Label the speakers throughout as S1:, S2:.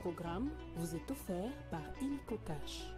S1: programme vous est offert par Illico Cash.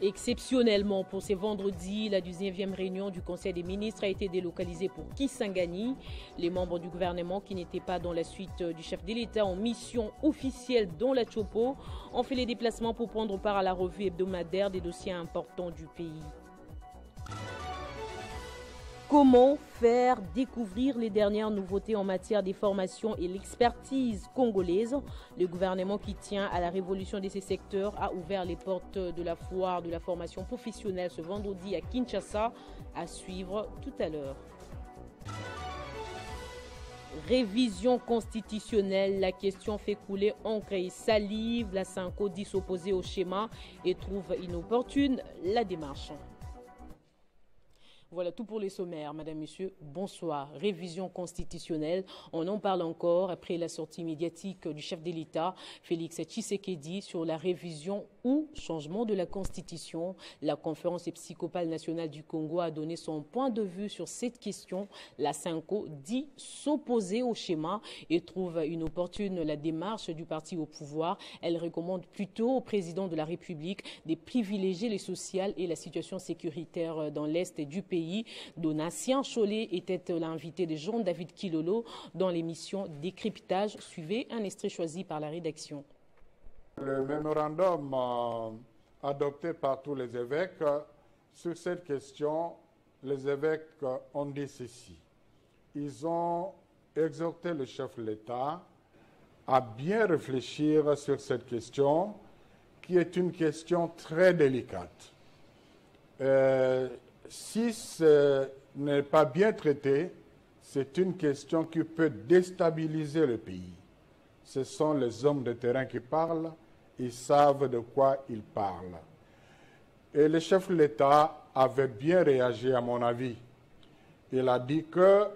S2: Exceptionnellement, pour ce vendredi, la 19e réunion du Conseil des ministres a été délocalisée pour Kisangani. Les membres du gouvernement qui n'étaient pas dans la suite du chef de l'État en mission officielle dans la Tchopo ont fait les déplacements pour prendre part à la revue hebdomadaire des dossiers importants du pays. Comment faire découvrir les dernières nouveautés en matière des formations et l'expertise congolaise? Le gouvernement qui tient à la révolution de ces secteurs a ouvert les portes de la foire de la formation professionnelle ce vendredi à Kinshasa, à suivre tout à l'heure. Révision constitutionnelle, la question fait couler encre et salive. La Sanko dit s'opposer au schéma et trouve inopportune la démarche. Voilà tout pour les sommaires. Madame, Monsieur, bonsoir. Révision constitutionnelle, on en parle encore après la sortie médiatique du chef de l'État, Félix Tshisekedi, sur la révision ou changement de la Constitution. La conférence épiscopale nationale du Congo a donné son point de vue sur cette question. La Sanko dit s'opposer au schéma et trouve inopportune la démarche du parti au pouvoir. Elle recommande plutôt au président de la République de privilégier les sociales et la situation sécuritaire dans l'Est du pays. Donatien Cholet était l'invité de Jean-David Kilolo dans l'émission Décryptage. Suivez un extrait choisi par la rédaction.
S3: Le mémorandum adopté par tous les évêques, sur cette question, les évêques ont dit ceci. Ils ont exhorté le chef de l'État à bien réfléchir sur cette question, qui est une question très délicate. Si ce n'est pas bien traité, c'est une question qui peut déstabiliser le pays. Ce sont les hommes de terrain qui parlent, ils savent de quoi ils parlent. Et le chef de l'État avait bien réagi, à mon avis. Il a dit que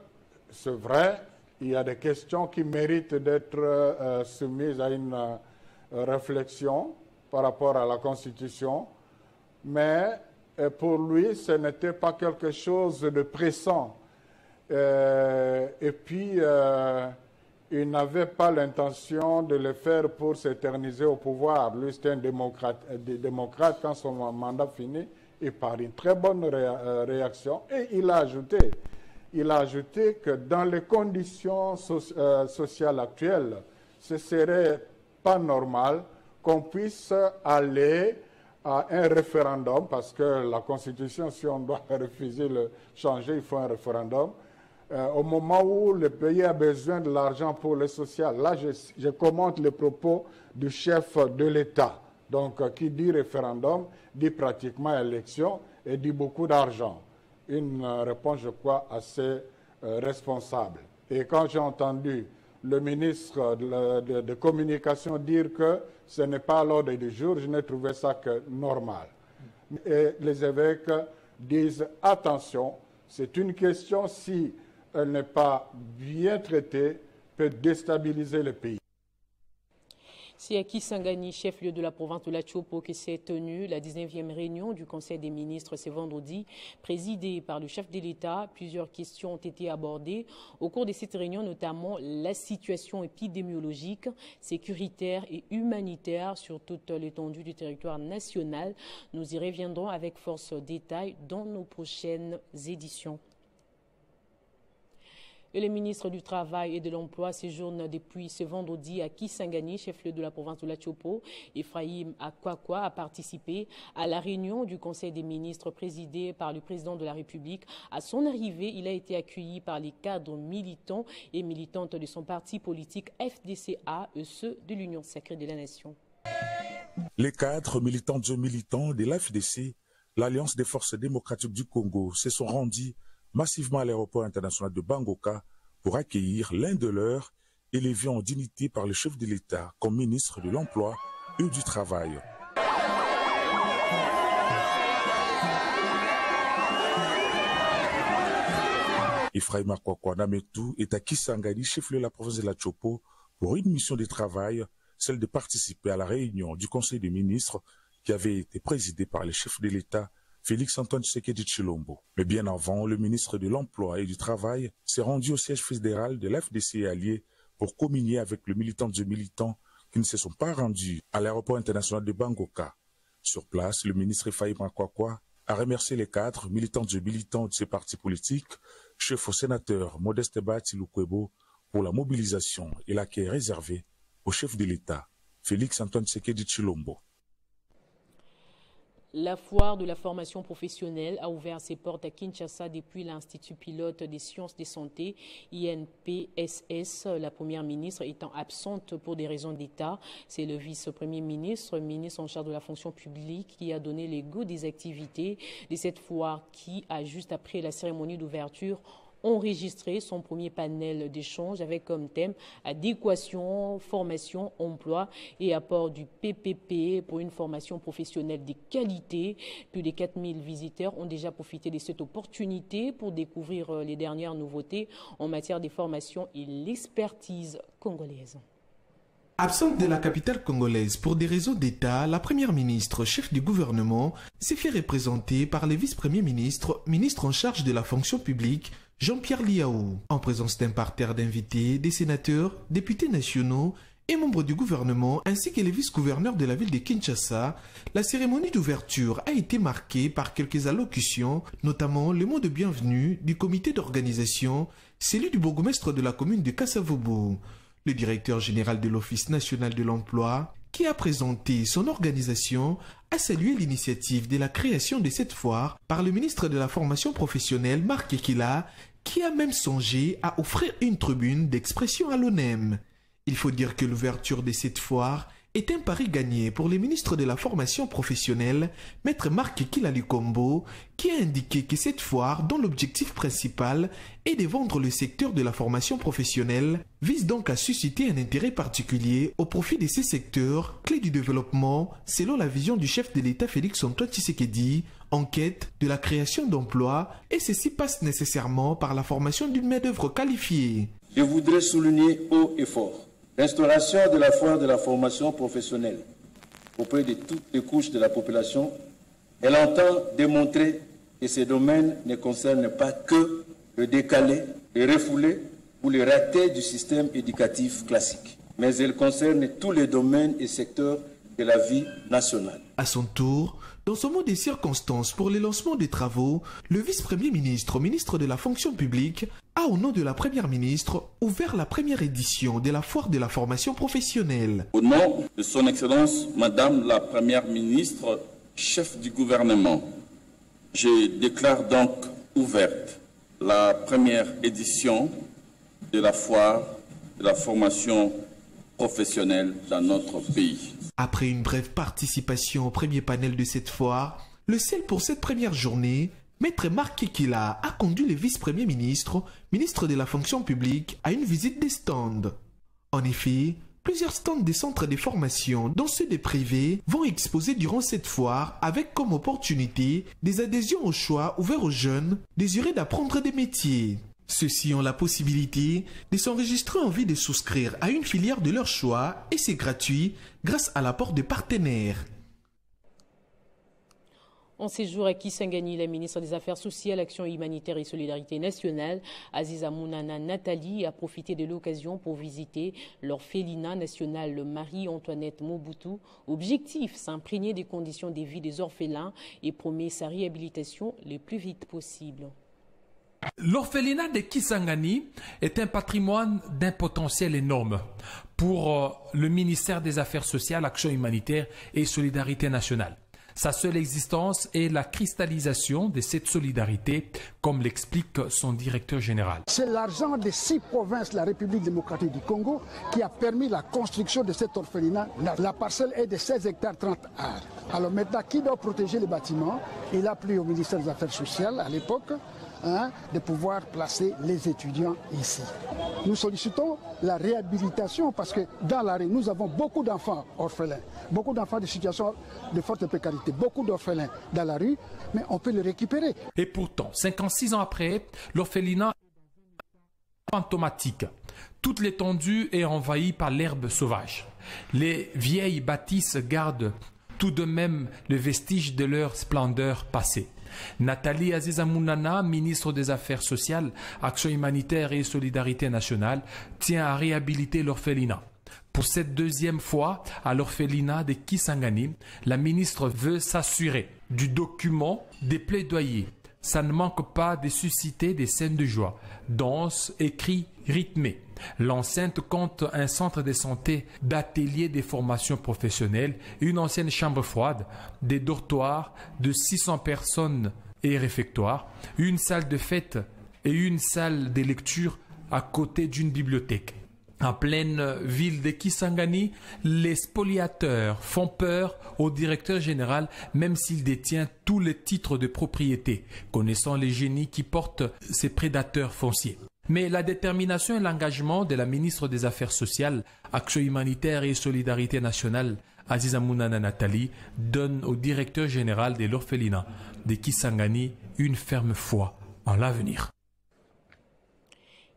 S3: c'est vrai, il y a des questions qui méritent d'être soumises à une réflexion par rapport à la Constitution, mais pour lui, ce n'était pas quelque chose de pressant. Et puis, il n'avait pas l'intention de le faire pour s'éterniser au pouvoir. Lui, c'était un démocrate. Quand son mandat finit, et par une très bonne réaction. Et il a ajouté que dans les conditions sociales actuelles, ce ne serait pas normal qu'on puisse aller à un référendum, parce que la Constitution, si on doit refuser le changer, il faut un référendum, au moment où le pays a besoin de l'argent pour le social. Là, je commente les propos du chef de l'État. Donc, qui dit référendum, dit pratiquement élection et dit beaucoup d'argent. Une réponse, je crois, assez responsable. Et quand j'ai entendu le ministre de Communication dire que ce n'est pas à l'ordre du jour, je n'ai trouvé ça que normal. Et les évêques disent attention, c'est une question, si elle n'est pas bien traitée, peut déstabiliser le pays.
S2: C'est à Kisangani, chef-lieu de la province de la Tchopo, que s'est tenue la 19e réunion du Conseil des ministres ce vendredi, présidée par le chef de l'État. Plusieurs questions ont été abordées au cours de cette réunion, notamment la situation épidémiologique, sécuritaire et humanitaire sur toute l'étendue du territoire national. Nous y reviendrons avec force détail dans nos prochaines éditions. Et le ministre du Travail et de l'Emploi séjourne depuis ce vendredi à Kisangani, chef-lieu de la province de la Tchopo. Ephraim Akwakwa a participé à la réunion du Conseil des ministres présidée par le président de la République. À son arrivée, il a été accueilli par les cadres militants et militantes de son parti politique FDCA et ceux de l'Union sacrée de la Nation.
S4: Les cadres militantes et militants de l'AFDC, l'Alliance des forces démocratiques du Congo, se sont rendus massivement à l'aéroport international de Bangoka pour accueillir l'un de leurs élevé en dignité par le chef de l'État comme ministre de l'Emploi et du Travail. Ephraim Akwakwa Nametou est à Kisangani, chef-lieu de la province de la Tchopo, pour une mission de travail celle de participer à la réunion du Conseil des ministres qui avait été présidée par le chef de l'État, Félix-Antoine Tshisekedi Tshilombo. Mais bien avant, le ministre de l'Emploi et du Travail s'est rendu au siège fédéral de l'FDC et alliés pour communier avec le militant de militants qui ne se sont pas rendus à l'aéroport international de Bangoka. Sur place, le ministre Faï Makwakwa a remercié les cadres, militants de ces partis politiques, chef au sénateur Modeste Bahati Lukwebo pour la mobilisation et l'accueil réservé au chef de l'État, Félix-Antoine Tshisekedi Tshilombo.
S2: La foire de la formation professionnelle a ouvert ses portes à Kinshasa depuis l'Institut pilote des sciences de santé, INPSS, la première ministre étant absente pour des raisons d'État. C'est le vice-premier ministre, ministre en charge de la fonction publique, qui a donné les goûts des activités de cette foire qui a, juste après la cérémonie d'ouverture, enregistré son premier panel d'échange avec comme thème adéquation, formation, emploi et apport du PPP pour une formation professionnelle de qualité. Plus de 4000 visiteurs ont déjà profité de cette opportunité pour découvrir les dernières nouveautés en matière de formation et l'expertise congolaise.
S5: Absente de la capitale congolaise pour des raisons d'État, la première ministre, chef du gouvernement, s'est fait représenter par le vice-premier ministre, ministre en charge de la fonction publique, Jean-Pierre Liao, en présence d'un parterre d'invités, des sénateurs, députés nationaux et membres du gouvernement, ainsi que les vice-gouverneurs de la ville de Kinshasa. La cérémonie d'ouverture a été marquée par quelques allocutions, notamment le mot de bienvenue du comité d'organisation, celui du bourgmestre de la commune de Kassavobo. Le directeur général de l'Office national de l'emploi, qui a présenté son organisation, a salué l'initiative de la création de cette foire par le ministre de la formation professionnelle, Marc Ekila, qui a même songé à offrir une tribune d'expression à l'ONEM. Il faut dire que l'ouverture de cette foire est un pari gagné pour le ministre de la formation professionnelle, maître Marc Ekila Lukombo, qui a indiqué que cette foire, dont l'objectif principal est de vendre le secteur de la formation professionnelle, vise donc à susciter un intérêt particulier au profit de ces secteurs, clés du développement, selon la vision du chef de l'État Félix-Antoine Tshisekedi, en quête de la création d'emplois, et ceci passe nécessairement par la formation d'une main-d'œuvre qualifiée.
S6: Je voudrais souligner haut et fort l'instauration de la foire de la formation professionnelle auprès de toutes les couches de la population. Elle entend démontrer que ces domaines ne concernent pas que le décalé, le refoulé ou le raté du système éducatif classique, mais elle concerne tous les domaines et secteurs de la vie nationale.
S5: À son tour, dans son mot des circonstances pour le lancement des travaux, le vice-premier ministre, ministre de la fonction publique, a au nom de la première ministre ouvert la première édition de la foire de la formation professionnelle.
S7: Au nom de son Excellence, Madame la Première ministre, chef du gouvernement, je déclare donc ouverte la première édition de la foire de la formation professionnelle dans notre pays.
S5: Après une brève participation au premier panel de cette foire, le seul pour cette première journée, Maître Marc Ekila a conduit le vice-premier ministre, ministre de la fonction publique, à une visite des stands. En effet, plusieurs stands des centres de formation, dont ceux des privés, vont exposer durant cette foire avec comme opportunité des adhésions au choix ouverts aux jeunes désireux d'apprendre des métiers. Ceux-ci ont la possibilité de s'enregistrer en vue de souscrire à une filière de leur choix et c'est gratuit grâce à l'apport de partenaires.
S2: En séjour à Kisangani, la ministre des Affaires sociales, Action humanitaire et solidarité nationale, Aziza Mounana Nathalie, a profité de l'occasion pour visiter l'orphelinat national Marie-Antoinette Mobutu. Objectif, s'imprégner des conditions de vie des orphelins et promet sa réhabilitation le plus vite possible.
S8: L'orphelinat de Kisangani est un patrimoine d'un potentiel énorme pour le ministère des Affaires sociales, Action humanitaire et solidarité nationale. Sa seule existence est la cristallisation de cette solidarité, comme l'explique son directeur général.
S9: C'est l'argent des 6 provinces de la République démocratique du Congo qui a permis la construction de cet orphelinat. La parcelle est de 16 hectares 30 arts. Alors maintenant, qui doit protéger les bâtiments? Il a plu au ministère des Affaires sociales à l'époque de pouvoir placer les étudiants ici. Nous sollicitons la réhabilitation parce que dans la rue, nous avons beaucoup d'enfants orphelins, beaucoup d'enfants de situation de forte précarité, beaucoup d'orphelins dans la rue, mais on peut les récupérer.
S8: Et pourtant, 56 ans après, l'orphelinat est fantomatique. Toute l'étendue est envahie par l'herbe sauvage. Les vieilles bâtisses gardent tout de même le vestige de leur splendeur passée. Nathalie Azizamounana, ministre des Affaires sociales, Action humanitaire et solidarité nationale, tient à réhabiliter l'orphelinat. Pour cette deuxième fois, à l'orphelinat de Kisangani, la ministre veut s'assurer du document des plaidoyers. Ça ne manque pas de susciter des scènes de joie, danse, écrits rythmés. L'enceinte compte un centre de santé, d'ateliers de formation professionnelle, une ancienne chambre froide, des dortoirs de 600 personnes et réfectoires, une salle de fête et une salle de lecture à côté d'une bibliothèque. En pleine ville de Kisangani, les spoliateurs font peur au directeur général même s'il détient tous les titres de propriété, connaissant les génies qui portent ces prédateurs fonciers. Mais la détermination et l'engagement de la ministre des Affaires sociales, Action humanitaire et solidarité nationale, Azizamounana Nathalie, donnent au directeur général de l'orphelinat de Kisangani une ferme foi en l'avenir.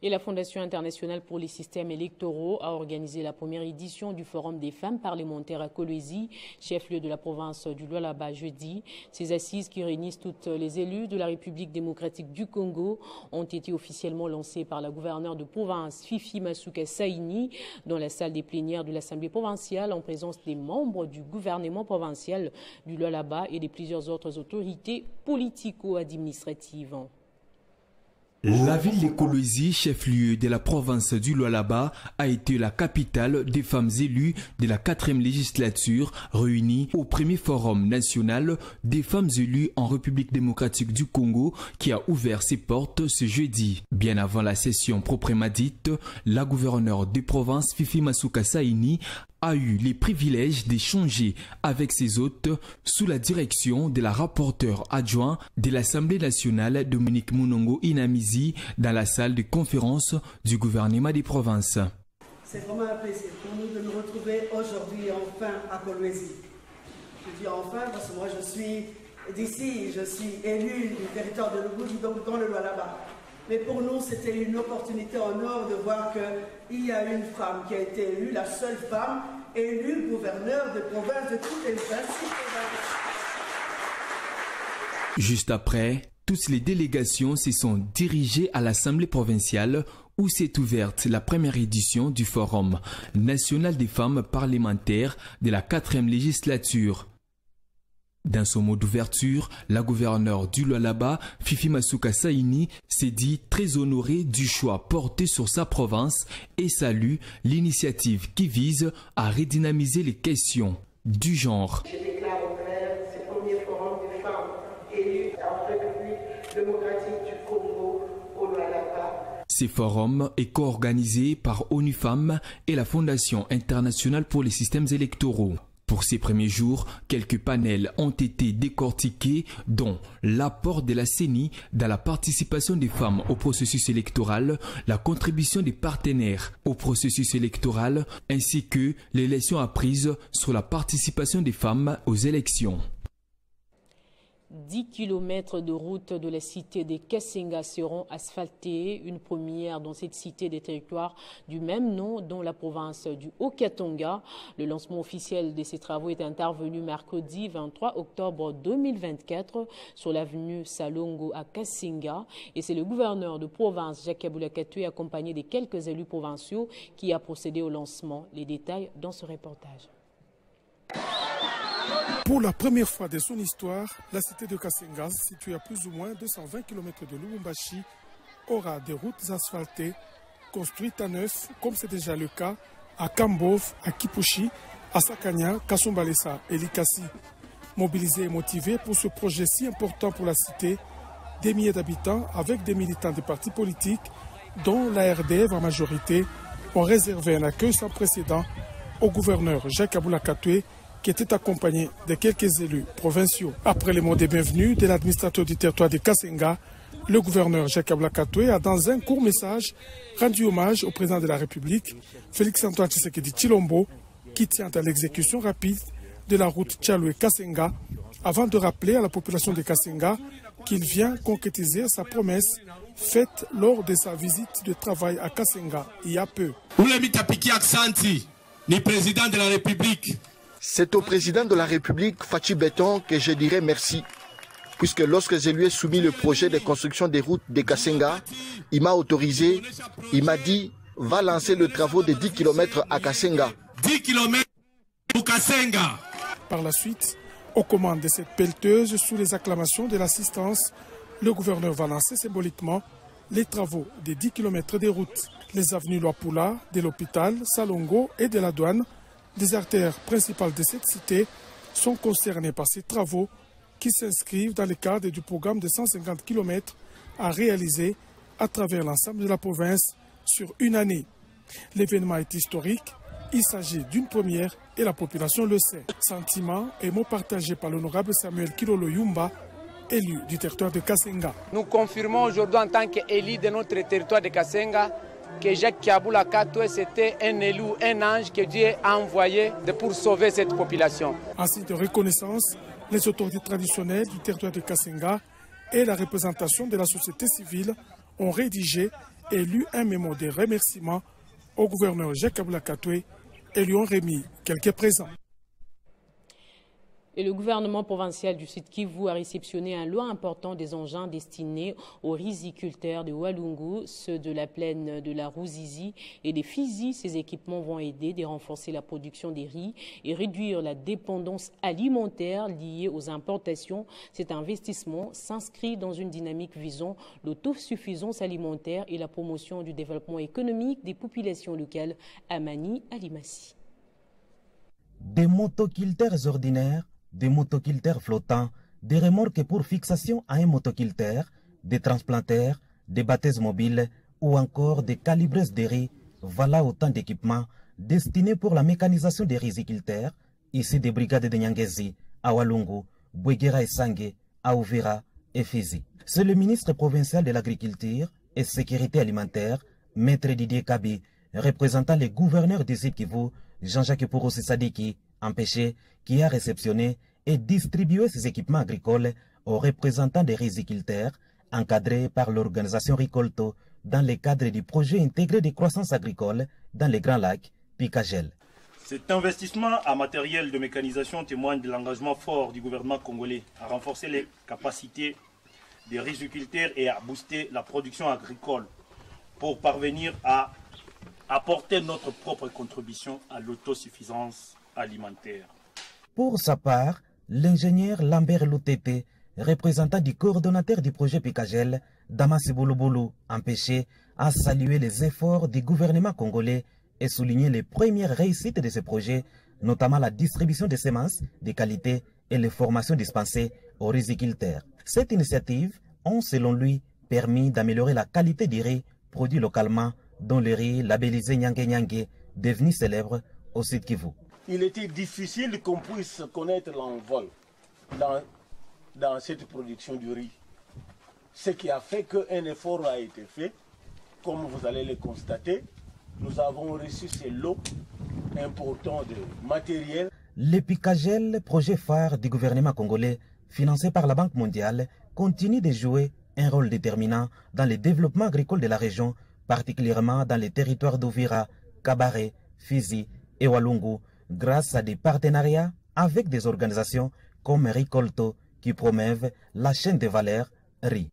S2: Et la Fondation internationale pour les systèmes électoraux a organisé la première édition du Forum des femmes parlementaires à Kolwezi, chef-lieu de la province du Lualaba, jeudi. Ces assises qui réunissent toutes les élus de la République démocratique du Congo ont été officiellement lancées par la gouverneure de province Fifi Masuka Saini dans la salle des plénières de l'Assemblée provinciale en présence des membres du gouvernement provincial du Lualaba et de plusieurs autres autorités politico-administratives.
S10: La ville de Kolwezi, chef-lieu de la province du Lualaba, a été la capitale des femmes élues de la 4e législature réunies au premier forum national des femmes élues en République démocratique du Congo qui a ouvert ses portes ce jeudi. Bien avant la session proprement dite, la gouverneure des provinces Fifi Masuka Saini a eu les privilèges d'échanger avec ses hôtes sous la direction de la rapporteure adjointe de l'Assemblée nationale Dominique Munongo Inamizi dans la salle de conférence du gouvernement des provinces.
S11: C'est vraiment un plaisir pour nous de nous retrouver aujourd'hui enfin à Kolwezi. Je dis enfin parce que moi je suis d'ici, je suis élu du territoire de Lubudi, donc dans le Lualaba. Mais pour nous, c'était une opportunité en or de voir qu'il y a une femme qui a été élue, la seule femme élue gouverneure de province de toutes les 26 provinces.
S10: Juste après, toutes les délégations se sont dirigées à l'Assemblée provinciale où s'est ouverte la première édition du Forum national des femmes parlementaires de la 4e législature. Dans son mot d'ouverture, la gouverneure du Lualaba, Fifi Masuka Saini, s'est dit très honorée du choix porté sur sa province et salue l'initiative qui vise à redynamiser les questions du genre.
S11: Je déclare ouvert ce premier forum des femmes élues en République démocratique du Congo au Lualaba.
S10: Ce forum est co-organisé par ONU Femmes et la Fondation internationale pour les systèmes électoraux. Pour ces premiers jours, quelques panels ont été décortiqués, dont l'apport de la CENI dans la participation des femmes au processus électoral, la contribution des partenaires au processus électoral, ainsi que les leçons apprises sur la participation des femmes aux élections.
S2: 10 km de route de la cité de Kasenga seront asphaltés, une première dans cette cité des territoires du même nom dans la province du Haut-Katanga. Le lancement officiel de ces travaux est intervenu mercredi 23 octobre 2024 sur l'avenue Salongo à Kasenga et c'est le gouverneur de province Jacques Kabula Katwe accompagné de quelques élus provinciaux qui a procédé au lancement. Les détails dans ce reportage.
S12: Pour la première fois de son histoire, la cité de Kasenga, située à plus ou moins 220 km de Lubumbashi, aura des routes asphaltées construites à neuf, comme c'est déjà le cas à Kambov, à Kipushi, à Sakanya, Kasumbalesa et Likasi. Mobilisés et motivés pour ce projet si important pour la cité, des milliers d'habitants avec des militants des partis politiques, dont la RDF en majorité, ont réservé un accueil sans précédent au gouverneur Jacques Kabula Katwe, qui était accompagné de quelques élus provinciaux. Après les mots de bienvenue de l'administrateur du territoire de Kasenga, le gouverneur Jacques Kabula Katwe a dans un court message rendu hommage au président de la République, Félix-Antoine Tshisekedi Tshilombo, qui tient à l'exécution rapide de la route Tchaloué-Kasenga, avant de rappeler à la population de Kasenga qu'il vient concrétiser sa promesse faite lors de sa visite de travail à Kasenga il y a peu.
S13: Président de la République.
S14: C'est au président de la République, Fachi Béton, que je dirais merci. Puisque lorsque je lui ai soumis le projet de construction des routes de Kasenga, il m'a autorisé, il m'a dit, va lancer le travaux de 10 km à Kasenga.
S13: 10 km pour Kasenga.
S12: Par la suite, aux commandes de cette pelleteuse, sous les acclamations de l'assistance, le gouverneur va lancer symboliquement les travaux des 10 km des routes. Les avenues Loapula, de l'hôpital, Salongo et de la douane, des artères principales de cette cité, sont concernées par ces travaux qui s'inscrivent dans le cadre du programme de 150 km à réaliser à travers l'ensemble de la province sur une année. L'événement est historique, il s'agit d'une première et la population le sait. Sentiments et mots partagés par l'honorable Samuel Kilolo Yumba, élu du territoire de Kasenga.
S15: Nous confirmons aujourd'hui en tant qu'élu de notre territoire de Kasenga que Jacques Kiaboula Katoué, c'était un élu, un ange que Dieu a envoyé pour sauver cette population.
S12: En signe de reconnaissance, les autorités traditionnelles du territoire de Kasenga et la représentation de la société civile ont rédigé et lu un mémo de remerciement au gouverneur Jacques Kiaboula Katoué et lui ont remis quelques présents.
S2: Et le gouvernement provincial du Sud Kivu a réceptionné un lot important des engins destinés aux riziculteurs de Walungu, ceux de la plaine de la Ruzizi et des Fizi. Ces équipements vont aider à renforcer la production des riz et réduire la dépendance alimentaire liée aux importations. Cet investissement s'inscrit dans une dynamique visant l'autosuffisance alimentaire et la promotion du développement économique des populations locales à Mani, à Limassi.
S16: Des motoculteurs ordinaires, des motoculteurs flottants, des remorques pour fixation à un motoculteur, des transplanteurs, des batteuses mobiles ou encore des calibreuses de riz. Voilà autant d'équipements destinés pour la mécanisation des riziculteurs, ici des brigades de Nyangezi, à Walungu, Bouegera et Sangue, à Uvira et Fizi. C'est le ministre provincial de l'Agriculture et Sécurité alimentaire, Maître Didier Kabi, représentant le gouverneur du Sud Kivu, Jean-Jacques Pouroussi Sadiki, empêché, qui a réceptionné et distribué ces équipements agricoles aux représentants des riziculteurs, encadrés par l'organisation Ricolto, dans le cadre du projet intégré de croissance agricole dans les Grands Lacs, Picagel.
S17: Cet investissement en matériel de mécanisation témoigne de l'engagement fort du gouvernement congolais à renforcer les capacités des riziculteurs et à booster la production agricole pour parvenir à apporter notre propre contribution à l'autosuffisance alimentaire.
S16: Pour sa part, l'ingénieur Lambert Loutete, représentant du coordonnateur du projet Picagel, Damas Boulouboulou, empêché, a salué les efforts du gouvernement congolais et souligné les premières réussites de ce projet, notamment la distribution des semences de qualité et les formations dispensées aux riziculteurs. Cette initiative a, selon lui, permis d'améliorer la qualité du riz produit localement, dont le riz labellisé Nyange Nyange, devenu célèbre au Sud Kivu.
S18: Il était difficile qu'on puisse connaître l'envol dans cette production du riz. Ce qui a fait qu'un effort a été fait. Comme vous allez le constater, nous avons reçu ces lots importants de matériel.
S16: Le Picagel, projet phare du gouvernement congolais, financé par la Banque mondiale, continue de jouer un rôle déterminant dans le développement agricole de la région, particulièrement dans les territoires d'Uvira, Kabare, Fizi et Walungu, grâce à des partenariats avec des organisations comme Ricolto qui promeuvent la chaîne de valeur riz.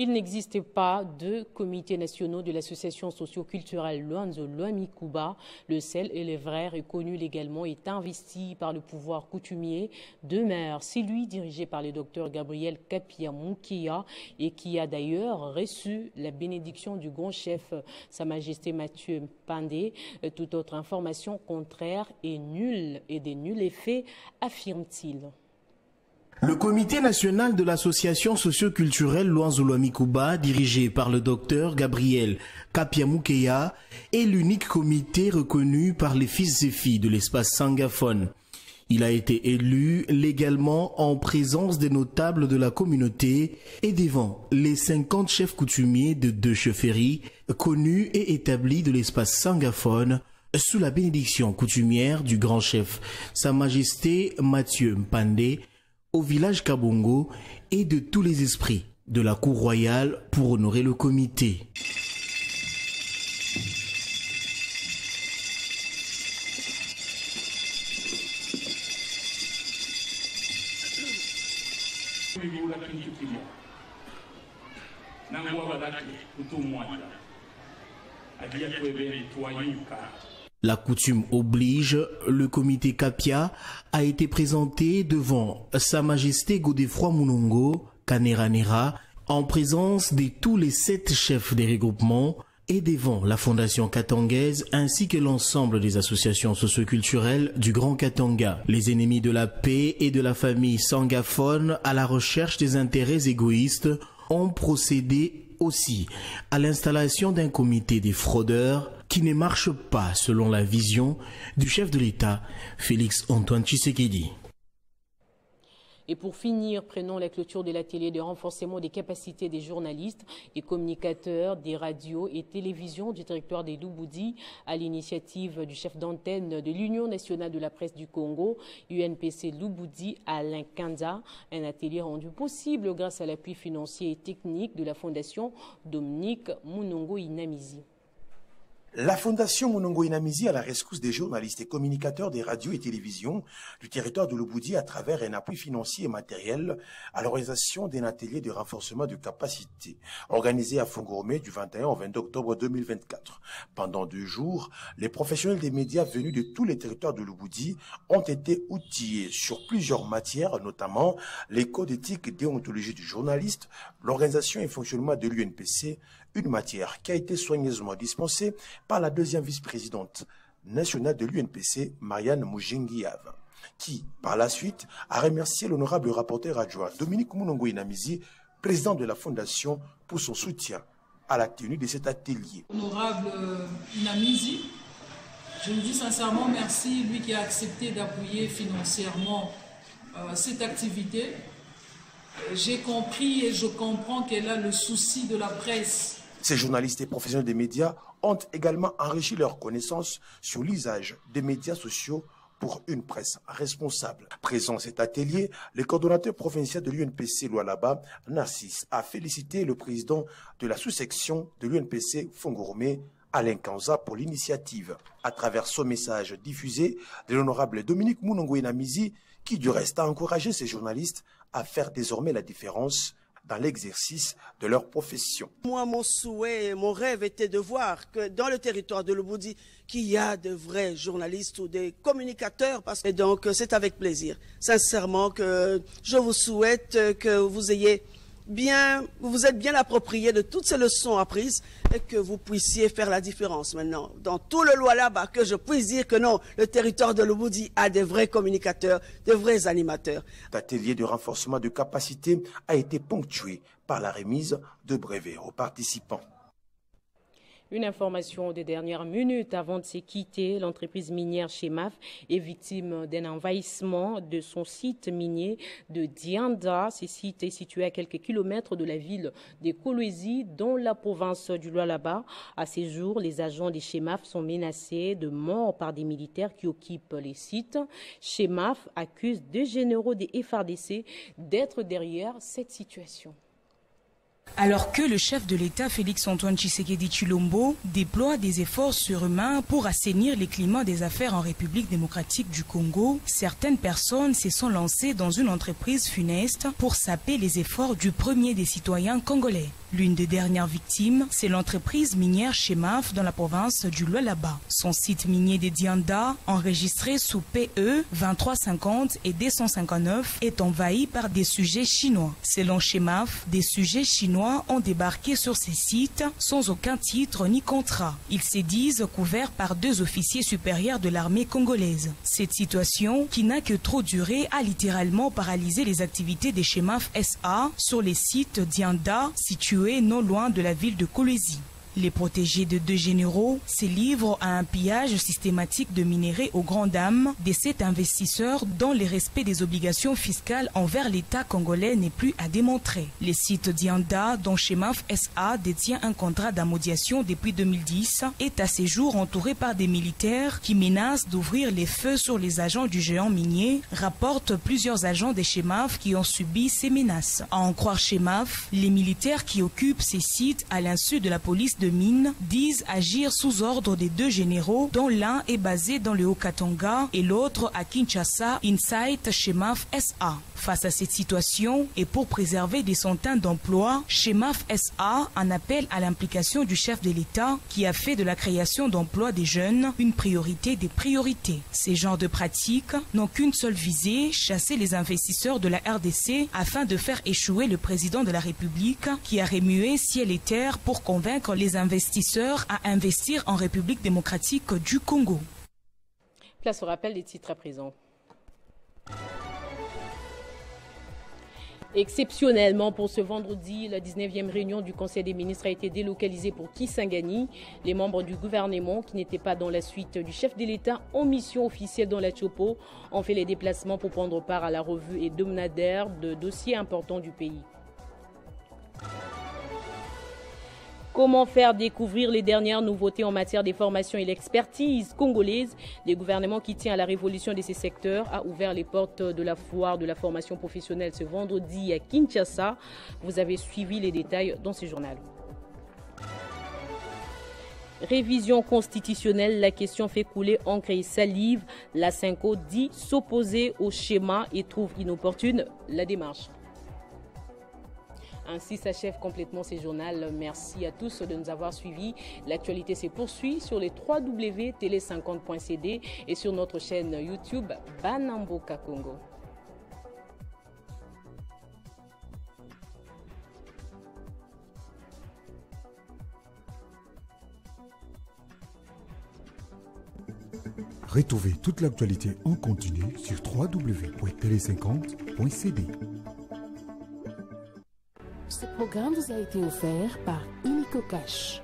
S2: Il n'existe pas de comités nationaux de l'association socio-culturelle Luanzo Luamikuba. Le sel et le vrai reconnu légalement est investi par le pouvoir coutumier de maire. C'est lui dirigé par le docteur Gabriel Kapia-Moukia et qui a d'ailleurs reçu la bénédiction du grand chef Sa Majesté Mathieu Pandé. Toute autre information contraire est nulle et de nul effet, affirme-t-il.
S19: Le comité national de l'association socio-culturelle Luanzo Luamikuba, dirigé par le docteur Gabriel Kapia-Moukia, est l'unique comité reconnu par les fils et filles de l'espace sangaphone. Il a été élu légalement en présence des notables de la communauté et devant les 50 chefs coutumiers de 2 chefferies connus et établis de l'espace sangaphone, sous la bénédiction coutumière du grand chef, Sa Majesté Mathieu Mpande, au village Kabongo et de tous les esprits de la cour royale pour honorer le comité. La coutume oblige, le comité Kapia a été présenté devant Sa Majesté Godefroy Munongo, Kaneranera, en présence de tous les 7 chefs des regroupements et devant la Fondation katangaise ainsi que l'ensemble des associations socioculturelles du Grand Katanga. Les ennemis de la paix et de la famille sangaphone à la recherche des intérêts égoïstes ont procédé aussi à l'installation d'un comité des fraudeurs qui ne marche pas selon la vision du chef de l'État, Félix Antoine Tshisekedi.
S2: Et pour finir, prenons la clôture de l'atelier de renforcement des capacités des journalistes et communicateurs des radios et télévisions du territoire des Lubudi à l'initiative du chef d'antenne de l'Union nationale de la presse du Congo, UNPC Lubudi, Alain Kanda. Un atelier rendu possible grâce à l'appui financier et technique de la Fondation Dominique Munongo Inamizi.
S20: La Fondation Munongo Inamizi à la rescousse des journalistes et communicateurs des radios et télévisions du territoire de Lubudi à travers un appui financier et matériel à l'organisation d'un atelier de renforcement de capacité organisé à Fongoromé du 21 au 22 octobre 2024. Pendant 2 jours, les professionnels des médias venus de tous les territoires de Lubudi ont été outillés sur plusieurs matières, notamment les codes éthiques et déontologie du journaliste, l'organisation et fonctionnement de l'UNPC, une matière qui a été soigneusement dispensée par la 2e vice-présidente nationale de l'UNPC, Marianne Moujengiave, qui, par la suite, a remercié l'honorable rapporteur adjoint Dominique Munongo Inamizi, président de la Fondation, pour son soutien à la tenue de cet atelier.
S21: Honorable Inamizi, je vous dis sincèrement merci, lui qui a accepté d'appuyer financièrement cette activité. J'ai compris et je comprends qu'elle a le souci de la presse.
S20: Ces journalistes et professionnels des médias ont également enrichi leurs connaissances sur l'usage des médias sociaux pour une presse responsable. Présent à cet atelier, le coordonnateur provincial de l'UNPC Lualaba, Narcisse, a félicité le président de la sous-section de l'UNPC Fongoromé, Alain Kanza, pour l'initiative. À travers son message diffusé de l'honorable Dominique Munongo Inamizi, qui du reste a encouragé ces journalistes à faire désormais la différence dans l'exercice de leur profession.
S11: Moi, mon souhait, mon rêve était de voir que dans le territoire de Lubudi, qu'il y a de vrais journalistes ou des communicateurs. Et donc, c'est avec plaisir, sincèrement, que je vous souhaite que vous ayez vous êtes bien approprié de toutes ces leçons apprises et que vous puissiez faire la différence maintenant. Dans tout le Lualaba, que je puisse dire que non, le territoire de Lubudi a des vrais communicateurs, des vrais animateurs.
S20: L'atelier de renforcement de capacité a été ponctué par la remise de brevets aux participants.
S2: Une information des dernières minutes avant de se quitter, l'entreprise minière Chemaf est victime d'un envahissement de son site minier de Dianda. Ce site est situé à quelques kilomètres de la ville de Kolwezi, dans la province du Lualaba. À ces jours, les agents des Chemaf sont menacés de mort par des militaires qui occupent les sites. Chemaf accuse 2 généraux des FARDC d'être derrière cette situation.
S22: Alors que le chef de l'État, Félix Antoine Tshisekedi Tshilombo, déploie des efforts surhumains pour assainir les climats des affaires en République démocratique du Congo, certaines personnes se sont lancées dans une entreprise funeste pour saper les efforts du premier des citoyens congolais. L'une des dernières victimes, c'est l'entreprise minière Chemaf dans la province du Lualaba. Son site minier de Dianda, enregistré sous PE 2350 et 259, est envahi par des sujets chinois. Selon Chemaf, des sujets chinois ont débarqué sur ces sites sans aucun titre ni contrat. Ils se disent couverts par 2 officiers supérieurs de l'armée congolaise. Cette situation, qui n'a que trop duré, a littéralement paralysé les activités des Chemaf SA sur les sites Dianda, situés non loin de la ville de Kolwezi. Les protégés de 2 généraux se livrent à un pillage systématique de minerais aux grandes dames de 7 investisseurs dont le respect des obligations fiscales envers l'État congolais n'est plus à démontrer. Le site d'Ianda, dont Chemaf SA détient un contrat d'amodiation depuis 2010, est à ce jour entouré par des militaires qui menacent d'ouvrir les feux sur les agents du géant minier, rapportent plusieurs agents de Chemaf qui ont subi ces menaces. À en croire Chemaf, les militaires qui occupent ces sites à l'insu de la police de mines disent agir sous ordre des 2 généraux, dont l'un est basé dans le Haut-Katanga et l'autre à Kinshasa, Insight Chemaf SA. Face à cette situation et pour préserver des centaines d'emplois, Chemaf SA en appelle à l'implication du chef de l'État qui a fait de la création d'emplois des jeunes une priorité des priorités. Ces genres de pratiques n'ont qu'une seule visée, chasser les investisseurs de la RDC afin de faire échouer le président de la République qui a remué ciel et terre pour convaincre les investisseurs à investir en République démocratique du Congo.
S2: Place au rappel des titres à présent. Exceptionnellement, pour ce vendredi, la 19e réunion du Conseil des ministres a été délocalisée pour Kisangani. Les membres du gouvernement qui n'étaient pas dans la suite du chef de l'État en mission officielle dans la Chopo ont fait les déplacements pour prendre part à la revue hebdomadaire de dossiers importants du pays. Comment faire découvrir les dernières nouveautés en matière de formation et l'expertise congolaise? Le gouvernement qui tient à la révolution de ces secteurs a ouvert les portes de la foire de la formation professionnelle ce vendredi à Kinshasa. Vous avez suivi les détails dans ce journal. Révision constitutionnelle, la question fait couler encre et salive. La Cinco dit s'opposer au schéma et trouve inopportune la démarche. Ainsi s'achève complètement ce journal. Merci à tous de nous avoir suivis. L'actualité se poursuit sur les www.tele50.cd et sur notre chaîne YouTube Banamboka Congo.
S1: Retrouvez toute l'actualité en continu sur www.tele50.cd.
S3: Ce programme vous a été offert par Illico Cash.